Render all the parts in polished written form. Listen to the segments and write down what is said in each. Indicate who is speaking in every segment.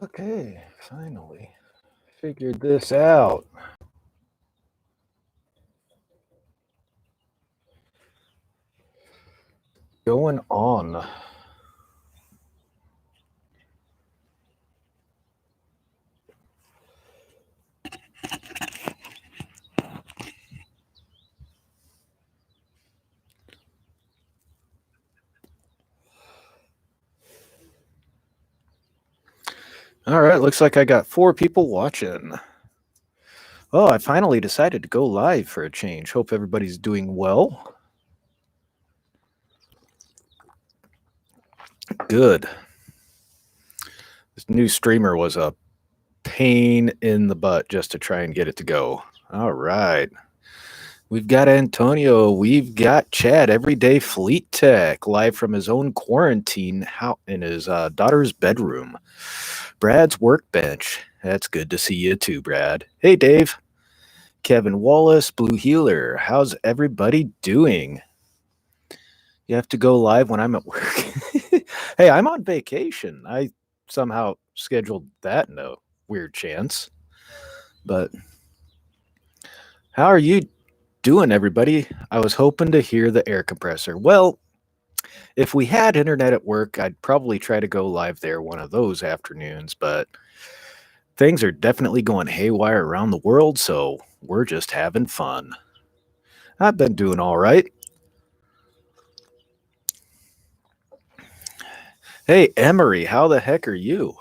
Speaker 1: Okay, finally figured this out. Going on. All right, looks like I got 4 people watching. Oh, I finally decided to go live for a change. Hope everybody's doing well. Good. This new streamer was a pain in the butt just to try and get it to go. All right. We've got Antonio. We've got Chad, Everyday Fleet Tech, live from his own quarantine in his daughter's bedroom. Brad's Workbench. That's good to see you too, Brad. Hey, Dave. Kevin Wallace, Blue Healer. How's everybody doing? You have to go live when I'm at work. Hey, I'm on vacation. I somehow scheduled that in a weird chance. But how are you doing, everybody? I was hoping to hear the air compressor. Well, if we had internet at work, I'd probably try to go live there one of those afternoons, but things are definitely going haywire around the world, so we're just having fun. I've been doing all right. Hey, Emery, how the heck are you?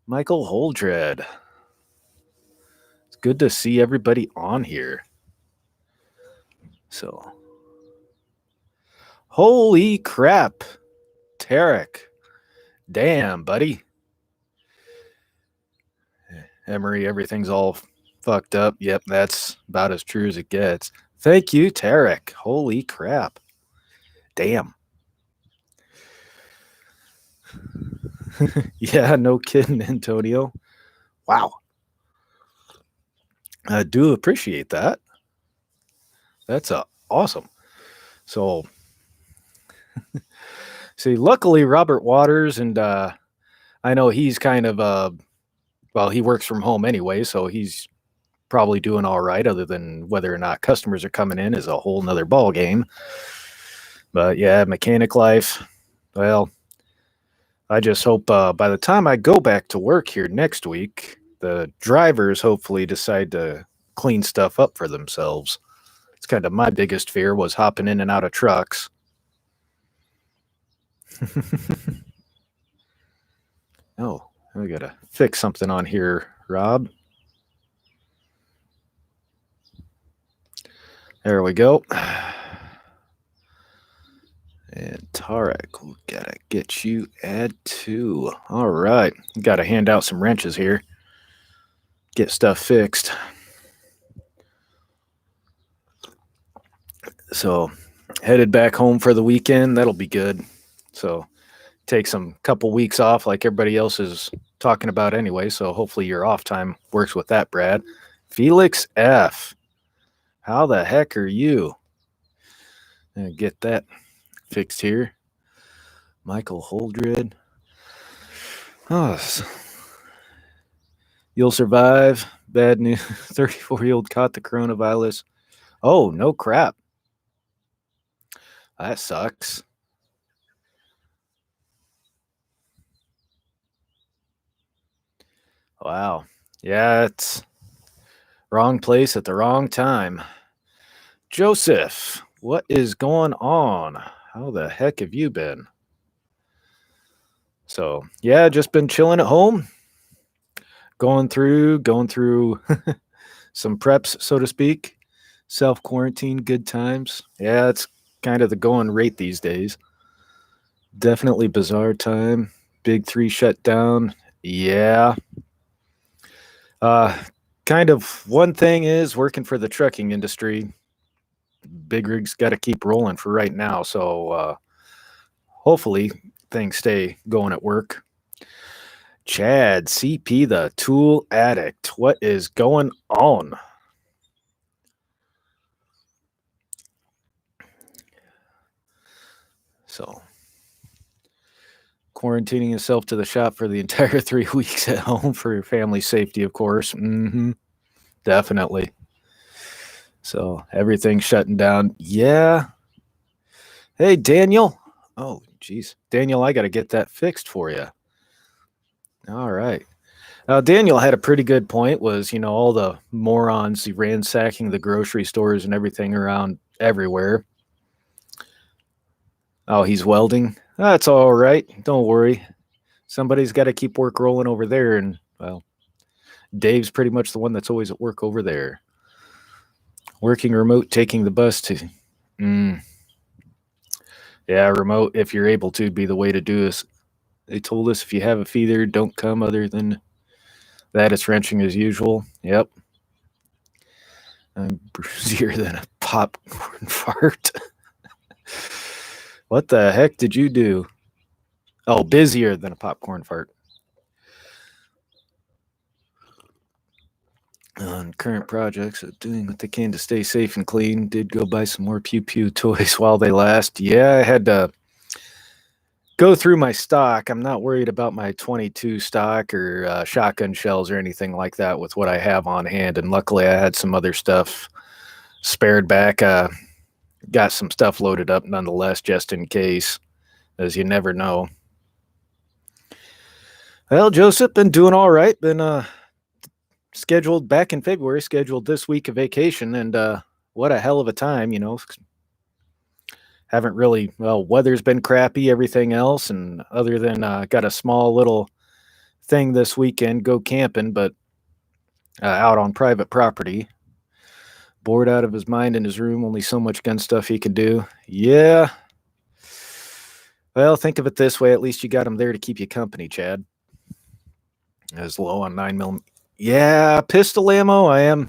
Speaker 1: Michael Holdred. It's good to see everybody on here. So, holy crap, Tarek. Damn, buddy. Emery, everything's all fucked up. Yep, that's about as true as it gets. Thank you, Tarek. Holy crap. Damn. Yeah, no kidding, Antonio. Wow. I do appreciate that. That's awesome. So, see, luckily, Robert Waters, and I know he's kind of, well, he works from home anyway, so he's probably doing all right, other than whether or not customers are coming in is a whole nother ball game. But yeah, mechanic life, well, I just hope by the time I go back to work here next week, the drivers hopefully decide to clean stuff up for themselves. It's kind of my biggest fear was hopping in and out of trucks. Oh, we gotta fix something on here, Rob. There we go. And Tarek, we gotta get you add to. All right, gotta hand out some wrenches here. Get stuff fixed. So, headed back home for the weekend. That'll be good. So, take some couple weeks off like everybody else is talking about anyway. So, hopefully, your off time works with that, Brad. Felix F. How the heck are you? Get that fixed here. Michael Holdred. Oh, you'll survive. Bad news. 34-year-old caught the coronavirus. Oh, no crap. That sucks. Wow. Yeah, it's wrong place at the wrong time. Joseph, what is going on? How the heck have you been? So, yeah, just been chilling at home, going through some preps, so to speak. Self quarantine, good times. Yeah, it's kind of the going rate these days. Definitely bizarre time. Big 3 shut down. Yeah. Uh, kind of one thing is working for the trucking industry. Big rigs got to keep rolling for right now. So hopefully things stay going at work. Chad, CP, the tool addict. What is going on? So Quarantining yourself to the shop for the entire 3 weeks at home for your family's safety, of course. Definitely. So everything's shutting down. Yeah. Hey, Daniel. Oh, geez. Daniel, I got to get that fixed for you. All right. Daniel had a pretty good point was, all the morons ransacking the grocery stores and everything around everywhere. Oh, he's welding? That's all right. Don't worry. Somebody's got to keep work rolling over there. And, well, Dave's pretty much the one that's always at work over there. Working remote, taking the bus to... Yeah, remote, if you're able to, be the way to do this. They told us if you have a fever, don't come. Other than that, it's wrenching as usual. Yep. I'm bruisier than a popcorn fart. What the heck did you do? Oh, busier than a popcorn fart. On current projects, doing what they can to stay safe and clean. Did go buy some more Pew Pew toys while they last. Yeah, I had to go through my stock. I'm not worried about my 22 stock or shotgun shells or anything like that with what I have on hand. And luckily, I had some other stuff spared back. Got some stuff loaded up nonetheless, just in case, as you never know. Well, Joseph, been doing all right. Been scheduled back in February, scheduled this week of vacation, and what a hell of a time, Haven't really, weather's been crappy, everything else, and other than got a small little thing this weekend, go camping, but out on private property. Bored out of his mind in his room, only so much gun stuff he can do. Yeah. Well, think of it this way, at least you got him there to keep you company, Chad. As low on 9mm. Yeah, pistol ammo, I am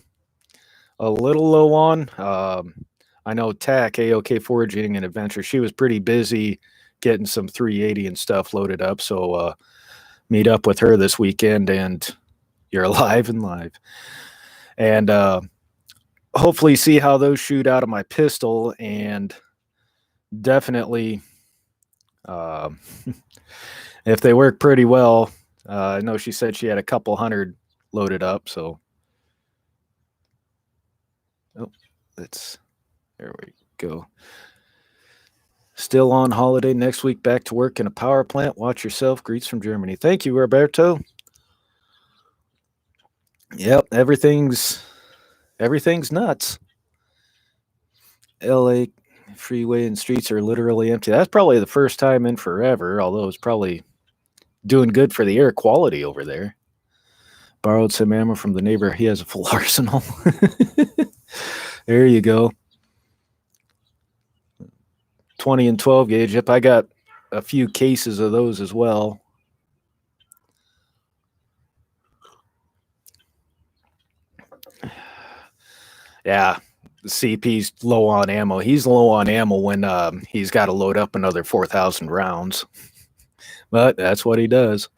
Speaker 1: a little low on. I know TAC, AOK Foraging and Adventure, she was pretty busy getting some 380 and stuff loaded up. So meet up with her this weekend, and you're alive and live. And hopefully see how those shoot out of my pistol, and definitely if they work pretty well. I know she said she had a couple hundred loaded up, so there we go. Still on holiday next week, back to work in a power plant. Watch yourself. Greets from Germany. Thank you, Roberto. Yep, everything's nuts. LA freeway and streets are literally empty. That's probably the first time in forever, although it's probably doing good for the air quality over there. Borrowed some ammo from the neighbor. He has a full arsenal. There you go. 20 and 12 gauge. Yep, I got a few cases of those as well. Yeah, the CP's low on ammo. He's low on ammo when he's got to load up another 4,000 rounds. But that's what he does.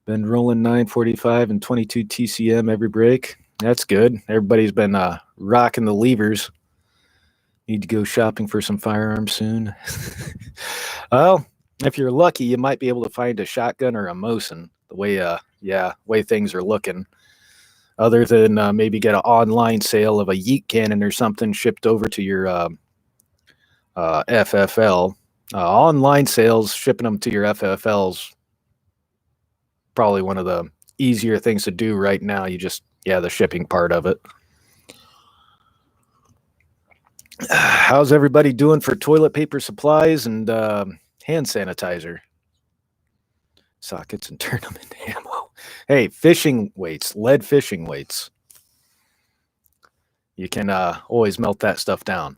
Speaker 1: Been rolling 945 and 22 TCM every break. That's good. Everybody's been rocking the levers. Need to go shopping for some firearms soon. Well, if you're lucky, you might be able to find a shotgun or a Mosin. The way things are looking. Other than maybe get an online sale of a Yeet cannon or something shipped over to your FFL. Online sales, shipping them to your FFLs, probably one of the easier things to do right now. The shipping part of it. How's everybody doing for toilet paper supplies and hand sanitizer? Sockets and tournament ammo. Hey, fishing weights, lead fishing weights. You can always melt that stuff down.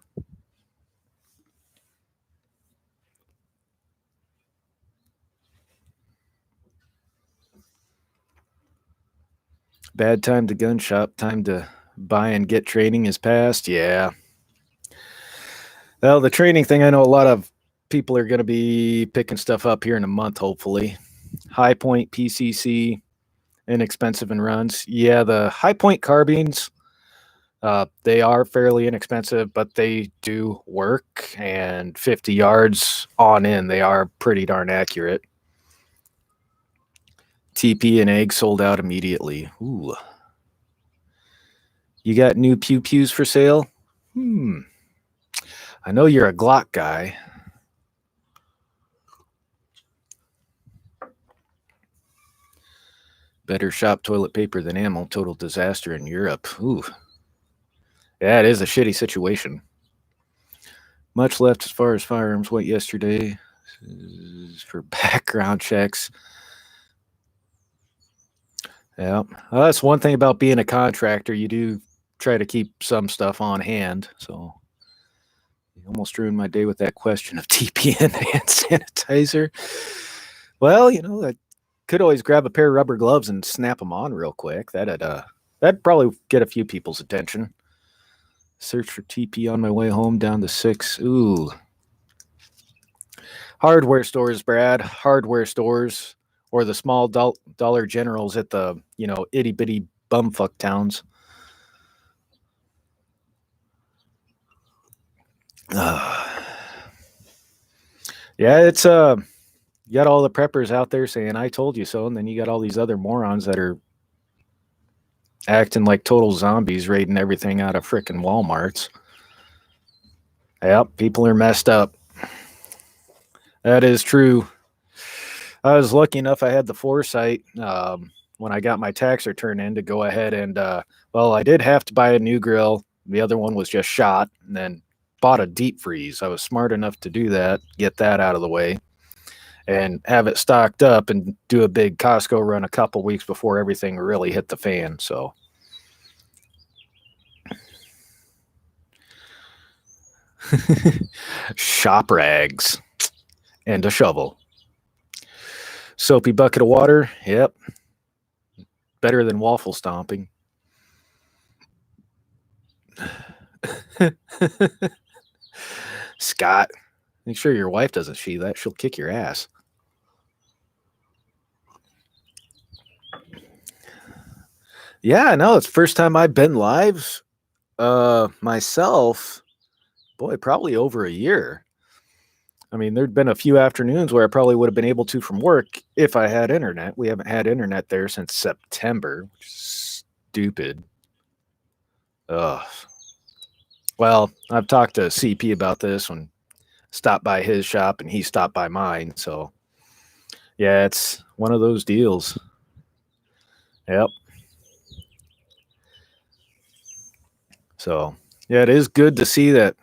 Speaker 1: Bad time to gun shop, time to buy and get training is past. Yeah. Well, the training thing, I know a lot of people are going to be picking stuff up here in a month, hopefully. High Point, PCC, inexpensive in runs. Yeah, the High Point carbines, they are fairly inexpensive, but they do work, and 50 yards on in, they are pretty darn accurate. TP and egg sold out immediately. Ooh. You got new pew pews for sale? I know you're a Glock guy. Better shop toilet paper than ammo. Total disaster in Europe. Ooh. Yeah, it is a shitty situation. Much left as far as firearms went yesterday for background checks. Yeah. Well, that's one thing about being a contractor. You do try to keep some stuff on hand. So you almost ruined my day with that question of TP and hand sanitizer. Well, I could always grab a pair of rubber gloves and snap them on real quick. That'd probably get a few people's attention. Search for TP on my way home down to 6. Ooh. Hardware stores, Brad. Hardware stores. Or the small Dollar Generals at the, itty bitty bumfuck towns. Yeah, it's you got all the preppers out there saying I told you so, and then you got all these other morons that are acting like total zombies raiding everything out of frickin' Walmarts. Yep, people are messed up. That is true. I was lucky enough I had the foresight when I got my tax return in to go ahead and, I did have to buy a new grill. The other one was just shot, and then bought a deep freeze. I was smart enough to do that, get that out of the way, and have it stocked up and do a big Costco run a couple weeks before everything really hit the fan. So shop rags and a shovel. Soapy bucket of water. Yep. Better than waffle stomping. Scott, make sure your wife doesn't see that. She'll kick your ass. Yeah, no, it's the first time I've been live myself. Boy, probably over a year. I mean, there'd been a few afternoons where I probably would have been able to from work if I had internet. We haven't had internet there since September, which is stupid. Ugh. Well, I've talked to CP about this when stopped by his shop and he stopped by mine. So, yeah, it's one of those deals. Yep. So, yeah, it is good to see that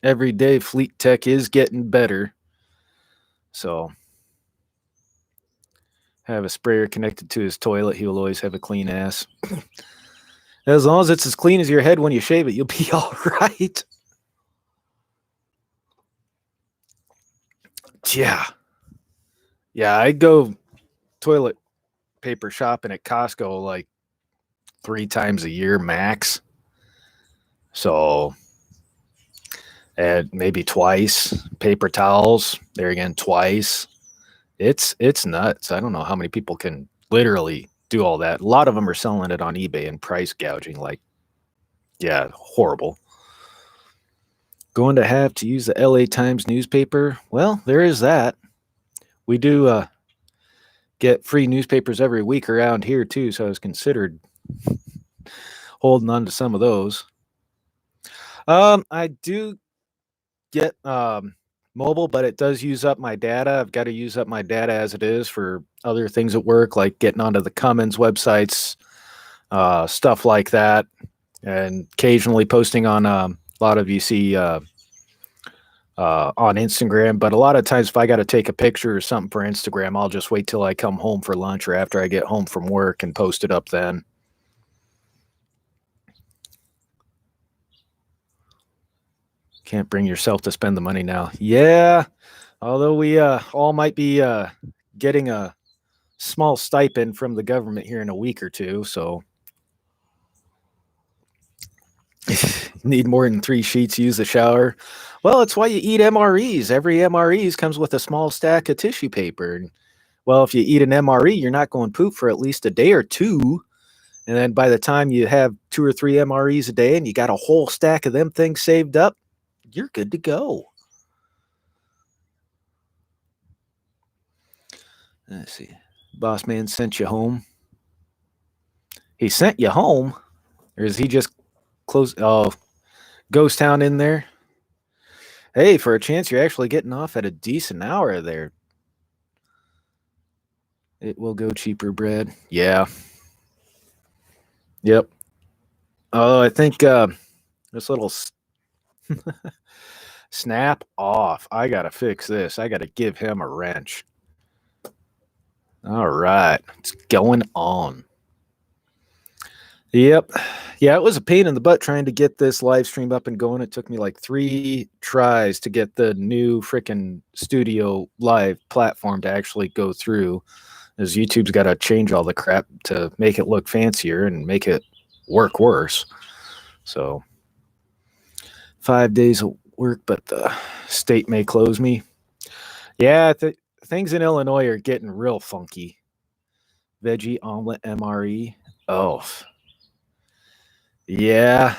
Speaker 1: every day Fleet Tech is getting better. So, have a sprayer connected to his toilet. He will always have a clean ass. As long as it's as clean as your head when you shave it, you'll be all right. Yeah. Yeah, I go toilet paper shopping at Costco like 3 times a year max. So, and maybe twice. Paper towels, there again, twice. It's nuts. I don't know how many people can literally do all that. A lot of them are selling it on eBay and price gouging. Like, yeah, horrible. Going to have to use the LA Times newspaper? Well, there is that. We do get free newspapers every week around here too, so I was considered holding on to some of those. I do get mobile, but it does use up my data. I've got to use up my data as it is for other things at work, like getting onto the Cummins websites, stuff like that, and occasionally posting on a lot of you see on Instagram. But a lot of times, if I got to take a picture or something for Instagram, I'll just wait till I come home for lunch or after I get home from work and post it up then. Can't bring yourself to spend the money now. Yeah, although we all might be getting a small stipend from the government here in a week or two, so need more than 3 sheets, use the shower. Well, it's why you eat MREs. Every MREs comes with a small stack of tissue paper. And, well, if you eat an MRE, you're not going poop for at least a day or two. And then by the time you have 2 or 3 MREs a day and you got a whole stack of them things saved up, you're good to go. Let's see. Boss man sent you home. He sent you home? Or is he just close? Oh, Ghost Town in there? Hey, for a chance, you're actually getting off at a decent hour there. It will go cheaper, Brad. Yeah. Yep. Oh, I think this little snap off. I got to fix this. I got to give him a wrench. All right. It's going on. Yep. Yeah, it was a pain in the butt trying to get this live stream up and going. It took me like 3 tries to get the new freaking studio live platform to actually go through, as YouTube's got to change all the crap to make it look fancier and make it work worse. So 5 days of work, but the state may close me. Yeah, things in Illinois are getting real funky. Veggie omelet MRE. Oh, yeah.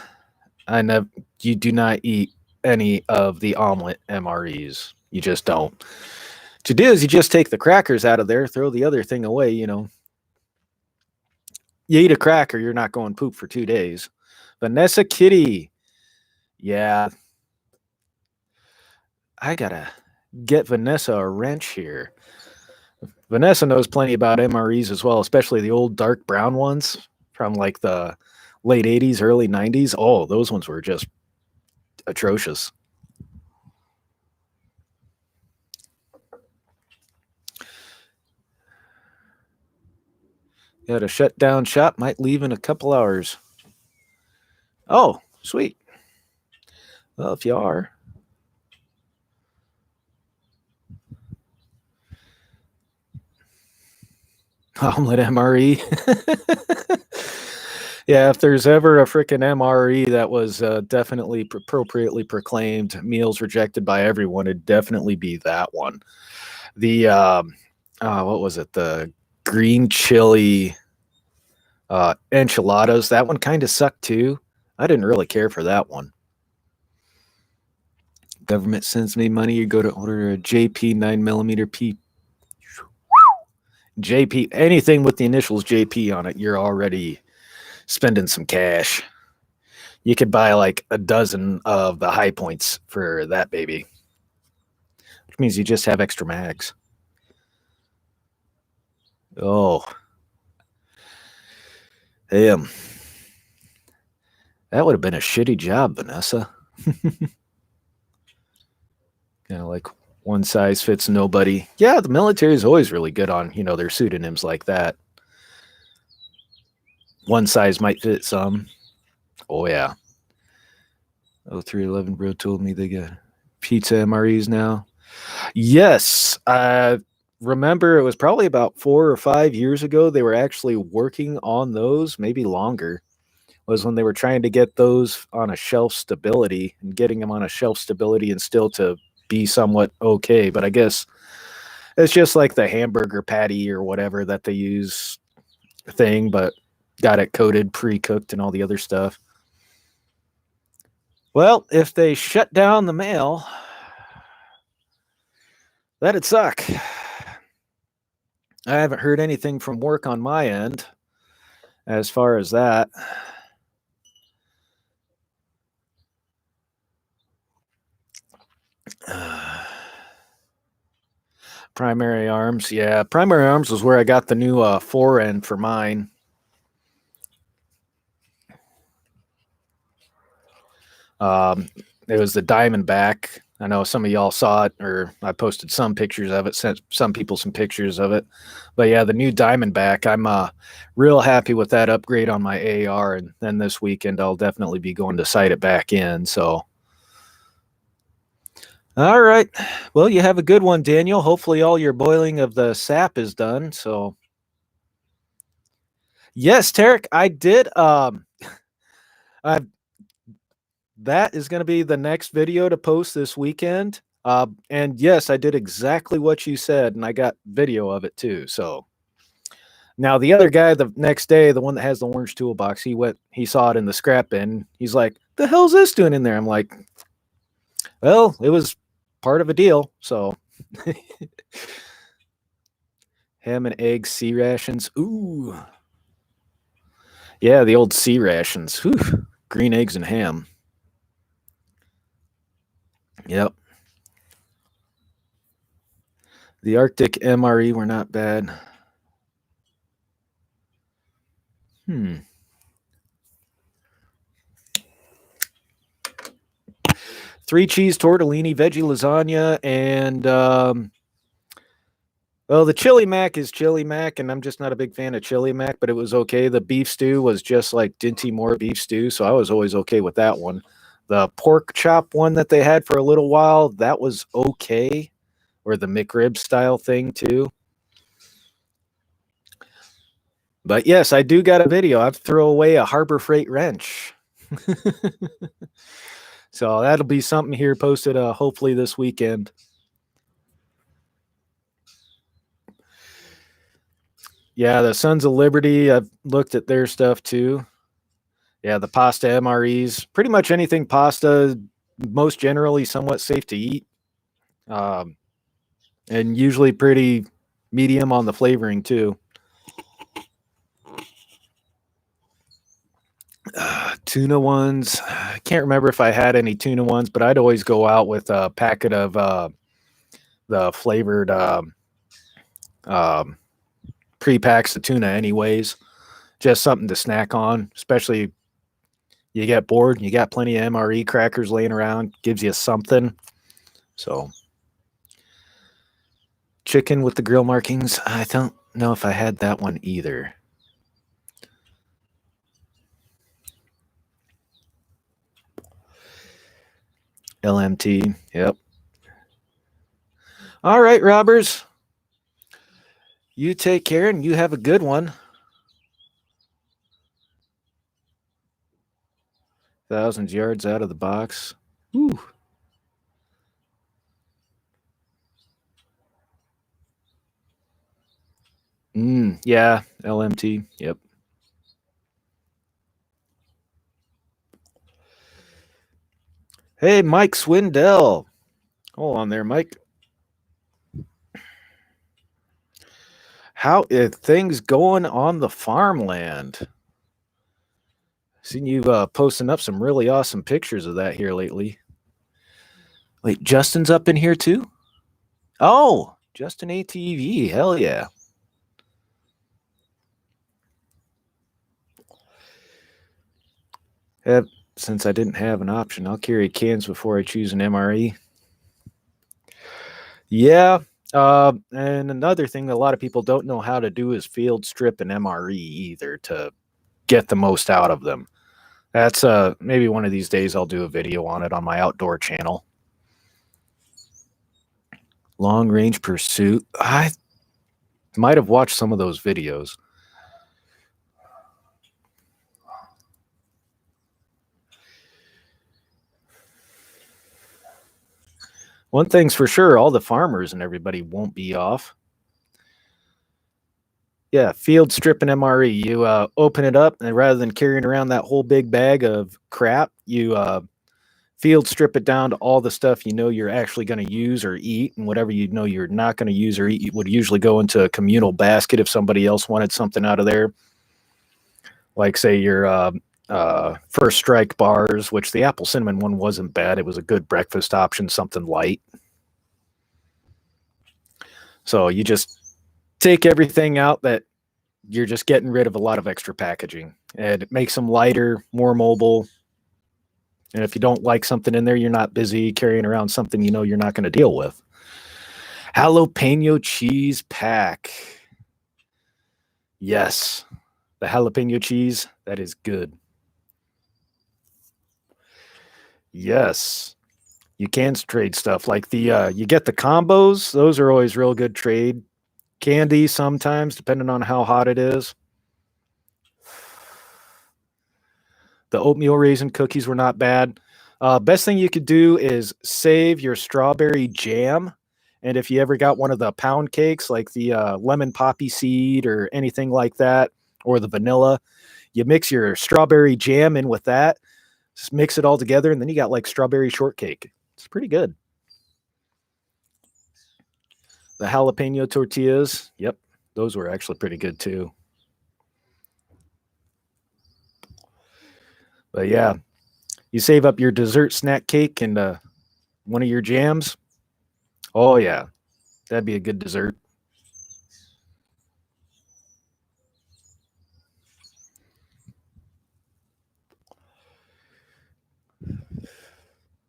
Speaker 1: I know you do not eat any of the omelet MREs. You just don't. What you do is you just take the crackers out of there, throw the other thing away. You eat a cracker, you're not going poop for 2 days. Vanessa Kitty. Yeah. I gotta get Vanessa a wrench here. Vanessa knows plenty about MREs as well, especially the old dark brown ones from like the late 80s, early 90s. Oh, those ones were just atrocious. Got a shut down shop, might leave in a couple hours. Oh, sweet. Well, if you are. Omelet MRE. Yeah, if there's ever a freaking MRE that was definitely appropriately proclaimed meals rejected by everyone, it'd definitely be that one. The what was it? The green chili enchiladas. That one kind of sucked too. I didn't really care for that one. Government sends me money. You go to order a JP 9mm P. JP, anything with the initials JP on it, you're already spending some cash. You could buy like a dozen of the high points for that baby, which means you just have extra mags. Oh, damn. That would have been a shitty job, Vanessa. Kind of like one size fits nobody. Yeah, the military is always really good on, their pseudonyms like that. One size might fit some. Oh, yeah. 0311 bro told me they got pizza MREs now. Yes. Remember, it was probably about 4 or 5 years ago they were actually working on those, maybe longer, was when they were trying to get those on a shelf stability and getting them on a shelf stability and still to be somewhat okay. But I guess it's just like the hamburger patty or whatever that they use thing, but got it coated, pre-cooked, and all the other stuff. Well, if they shut down the mail, that'd suck. I haven't heard anything from work on my end as far as that. Primary Arms. Yeah, Primary Arms was where I got the new forend for mine. It was the Diamondback. I know some of y'all saw it, or I posted some pictures of it, sent some people some pictures of it. But yeah, the new Diamondback, I'm real happy with that upgrade on my AR. And then this weekend, I'll definitely be going to sight it back in. So, all right. Well, you have a good one, Daniel. Hopefully all your boiling of the sap is done. So, yes, Tarek, I did. That is going to be the next video to post this weekend. And yes, I did exactly what you said, and I got video of it too. So now the other guy, the next day, the one that has the orange toolbox, he saw it in the scrap bin. He's like, "The hell's this doing in there?" I'm like, "Well, it was part of a deal." So Ham and egg sea rations. Ooh. Yeah, the old sea rations. Whew. Green eggs and ham. Yep. The Arctic MRE were not bad. Hmm. Three cheese tortellini, veggie lasagna, and well, the chili mac is chili mac, and I'm just not a big fan of chili mac, but it was okay. The beef stew was just like Dinty Moore beef stew, so I was always okay with that one. The pork chop one that they had for a little while, that was okay, or the McRib style thing too. But yes, I do got a video. I've thrown away a Harbor Freight wrench. So that'll be something here posted hopefully this weekend. Yeah, the Sons of Liberty, I've looked at their stuff too. Yeah, the pasta MREs, pretty much anything pasta, most generally somewhat safe to eat. And usually pretty medium on the flavoring too. Tuna ones, I can't remember if I had any tuna ones, but I'd always go out with a packet of the flavored pre-packs of tuna anyways. Just something to snack on, especially you get bored, you got plenty of MRE crackers laying around, gives you something. So chicken with the grill markings, I don't know if I had that one either. LMT, yep. All right, robbers. You take care and you have a good one. 1,000 yards out of the box. Woo. Yeah, LMT. Yep. Hey, Mike Swindell. Hold on there, Mike. How are things going on the farmland? Seen you posting up some really awesome pictures of that here lately. Wait, Justin's up in here too? Oh, Justin ATV. Hell yeah. Since I didn't have an option, I'll carry cans before I choose an MRE. Yeah. And another thing that a lot of people don't know how to do is field strip an MRE either to get the most out of them. That's maybe one of these days I'll do a video on it on my outdoor channel. Long range pursuit. I might have watched some of those videos. One thing's for sure, all the farmers and everybody won't be off. Yeah, field strip an MRE. You open it up, and rather than carrying around that whole big bag of crap, you field strip it down to all the stuff you know you're actually going to use or eat, and whatever you know you're not going to use or eat would usually go into a communal basket if somebody else wanted something out of there. Like, say, your First Strike bars, which the apple cinnamon one wasn't bad. It was a good breakfast option, something light. So you just take everything out that you're just getting rid of a lot of extra packaging, and it makes them lighter, more mobile. And if you don't like something in there, you're not busy carrying around something you know you're not going to deal with. Jalapeno cheese pack. Yes, the jalapeno cheese, that is good. Yes, you can trade stuff like the you get the combos. Those are always real good trade. Candy sometimes, depending on how hot it is. The oatmeal raisin cookies were not bad. Best thing you could do is save your strawberry jam. And if you ever got one of the pound cakes, like the lemon poppy seed or anything like that, or the vanilla, you mix your strawberry jam in with that, just mix it all together, and then you got like strawberry shortcake. It's pretty good. The jalapeno tortillas. Yep. Those were actually pretty good too. But yeah, you save up your dessert snack cake and one of your jams. Oh yeah, that'd be a good dessert.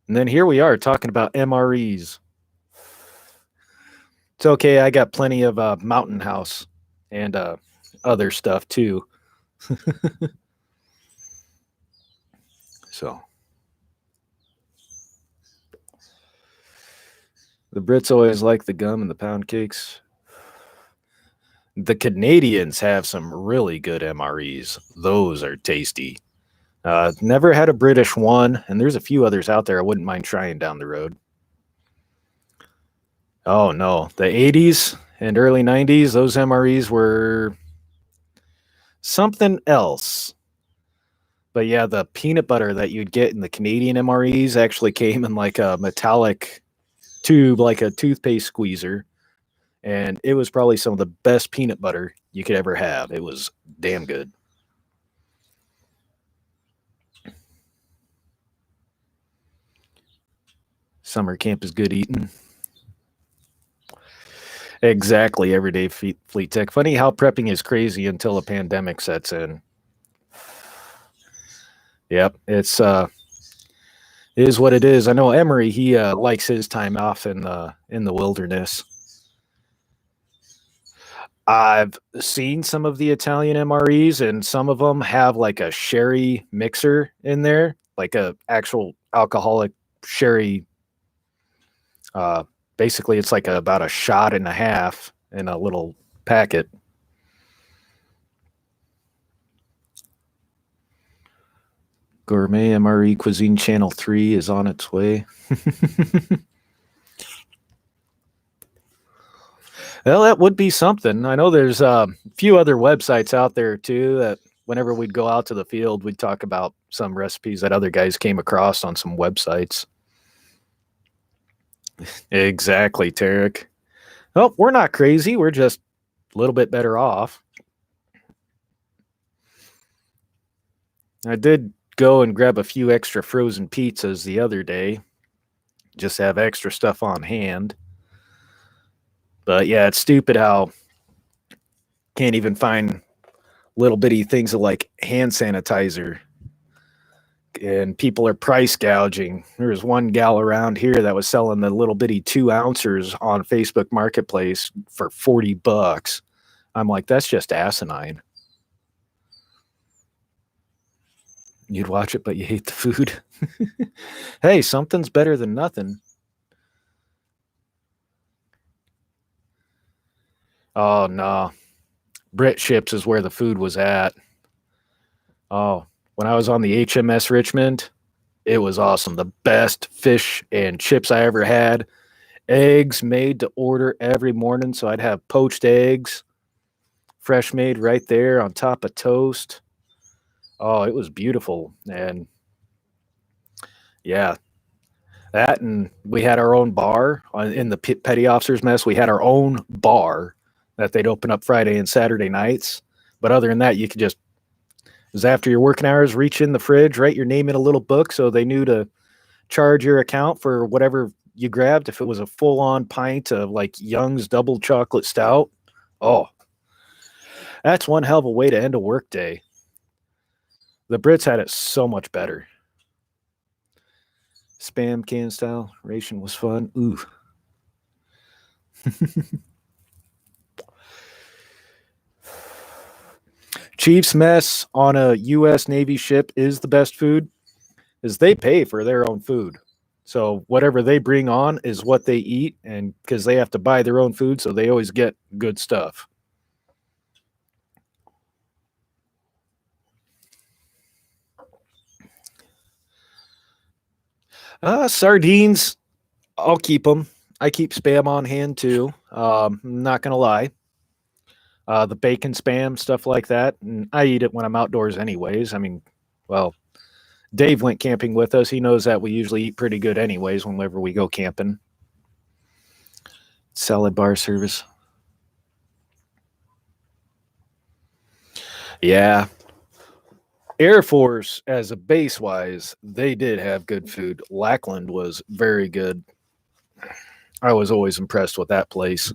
Speaker 1: And then here we are talking about MREs. It's okay. I got plenty of Mountain House and other stuff too. So the Brits always like the gum and the pound cakes. The Canadians have some really good MREs. Those are tasty. Never had a British one, and there's a few others out there I wouldn't mind trying down the road. Oh no, the 80s and early 90s, those MREs were something else. But yeah, the peanut butter that you'd get in the Canadian MREs actually came in like a metallic tube, like a toothpaste squeezer. And it was probably some of the best peanut butter you could ever have. It was damn good. Summer camp is good eating. Exactly, everyday fleet tech. Funny how prepping is crazy until a pandemic sets in. Yep, it is what it is. I know Emery, he likes his time off in the wilderness. I've seen some of the Italian MREs, and some of them have like a sherry mixer in there, like a actual alcoholic sherry. Uh, Basically, it's like about a shot and a half in a little packet. Gourmet MRE Cuisine Channel 3 is on its way. Well, that would be something. I know there's a few other websites out there too that whenever we'd go out to the field, we'd talk about some recipes that other guys came across on some websites. Exactly, Tarek. Well, we're not crazy. We're just a little bit better off. I did go and grab a few extra frozen pizzas the other day, just have extra stuff on hand. But yeah, it's stupid how can't even find little bitty things of like hand sanitizer, and people are price gouging. There was one gal around here that was selling the little bitty 2 ounces on Facebook Marketplace for $40. I'm like, that's just asinine. You'd watch it, but you hate the food. Hey, something's better than nothing. Oh no, Brit Ships is where the food was at. Oh, when I was on the HMS Richmond, it was awesome. The best fish and chips I ever had. Eggs made to order every morning, so I'd have poached eggs, fresh made right there on top of toast. Oh, it was beautiful. And yeah, that, and we had our own bar in the petty officers mess. We had our own bar that they'd open up Friday and Saturday nights. But other than that, you could just, it was after your working hours, reach in the fridge, write your name in a little book so they knew to charge your account for whatever you grabbed. If it was a full on pint of like Young's double chocolate stout, oh, that's one hell of a way to end a work day. The Brits had it so much better. Spam can style ration was fun. Ooh. Chiefs mess on a U.S. Navy ship is the best food, is they pay for their own food. So whatever they bring on is what they eat, and because they have to buy their own food, so they always get good stuff. Sardines, I'll keep them. I keep spam on hand too. Not gonna lie. The bacon spam, stuff like that. And I eat it when I'm outdoors, anyways. I mean, well, Dave went camping with us. He knows that we usually eat pretty good, anyways, whenever we go camping. Salad bar service. Yeah. Air Force, as a base wise, they did have good food. Lackland was very good. I was always impressed with that place.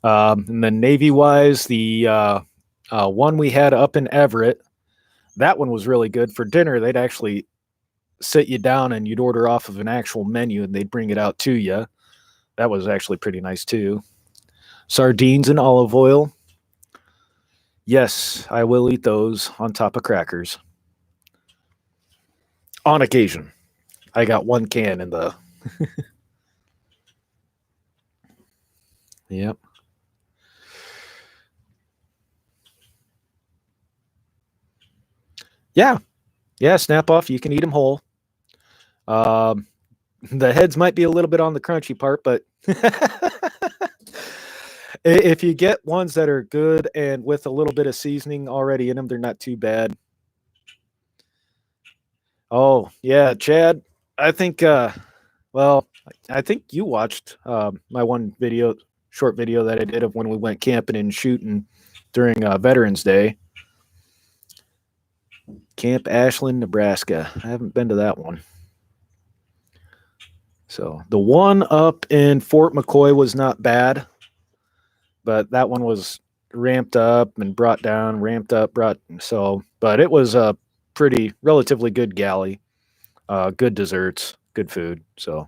Speaker 1: And then Navy wise, the one we had up in Everett, that one was really good. For dinner, they'd actually sit you down and you'd order off of an actual menu and they'd bring it out to you. That was actually pretty nice too. Sardines and olive oil. Yes, I will eat those on top of crackers. On occasion. I got one can in the. Yep. Yeah. Yeah, snap off. You can eat them whole. Um, the heads might be a little bit on the crunchy part, but if you get ones that are good and with a little bit of seasoning already in them, they're not too bad. Oh, yeah, Chad, I think, well, I think you watched my one video, short video that I did of when we went camping and shooting during Veterans Day. Camp Ashland, Nebraska. I haven't been to that one. So the one up in Fort McCoy was not bad, but that one was ramped up and brought down, ramped up, brought so. But it was a pretty relatively good galley, good desserts, good food. So,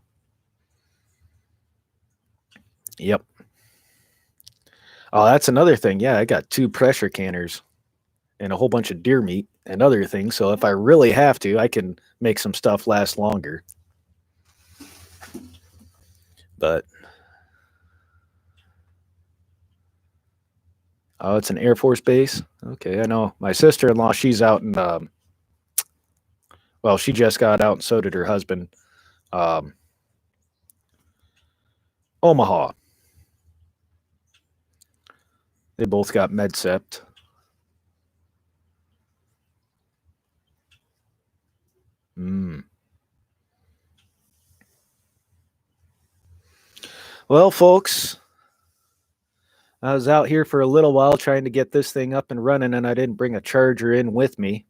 Speaker 1: yep. Oh, that's another thing. Yeah, I got 2 pressure canners and a whole bunch of deer meat and other things. So if I really have to, I can make some stuff last longer. But oh, it's an Air Force base. Okay, I know my sister-in-law. She's out in. Well, she just got out, and so did her husband. Um, Omaha. They both got MedSept. Mm. Well, folks, I was out here for a little while trying to get this thing up and running, and I didn't bring a charger in with me,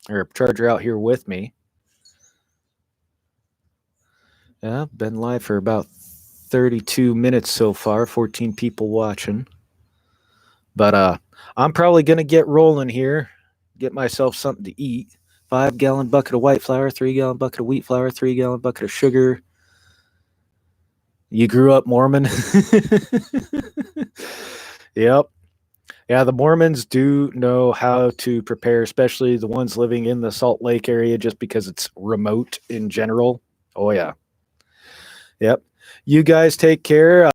Speaker 1: or a charger out here with me. Yeah, I've been live for about 32 minutes so far, 14 people watching. But I'm probably going to get rolling here, get myself something to eat. 5-gallon bucket of white flour, 3-gallon bucket of wheat flour, 3-gallon bucket of sugar. You grew up Mormon? Yep. Yeah, the Mormons do know how to prepare, especially the ones living in the Salt Lake area, just because it's remote in general. Oh, yeah. Yep. You guys take care.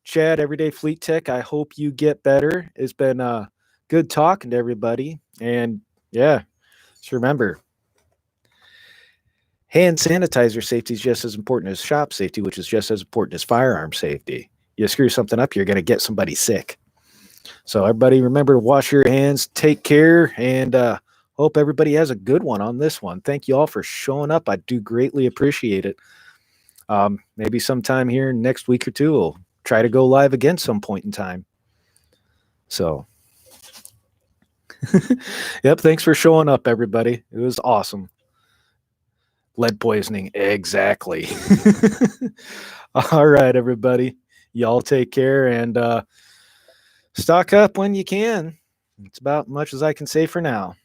Speaker 1: Chad, Everyday Fleet Tech, I hope you get better. It's been good talking to everybody. And yeah, just remember, hand sanitizer safety is just as important as shop safety, which is just as important as firearm safety. You screw something up, you're going to get somebody sick. So everybody remember to wash your hands, take care, and hope everybody has a good one on this one. Thank you all for showing up. I do greatly appreciate it. Maybe sometime here next week or two, we'll try to go live again some point in time. So, yep, thanks for showing up, everybody. It was awesome. Lead poisoning, exactly. All right, everybody. Y'all take care and stock up when you can. It's about much as I can say for now.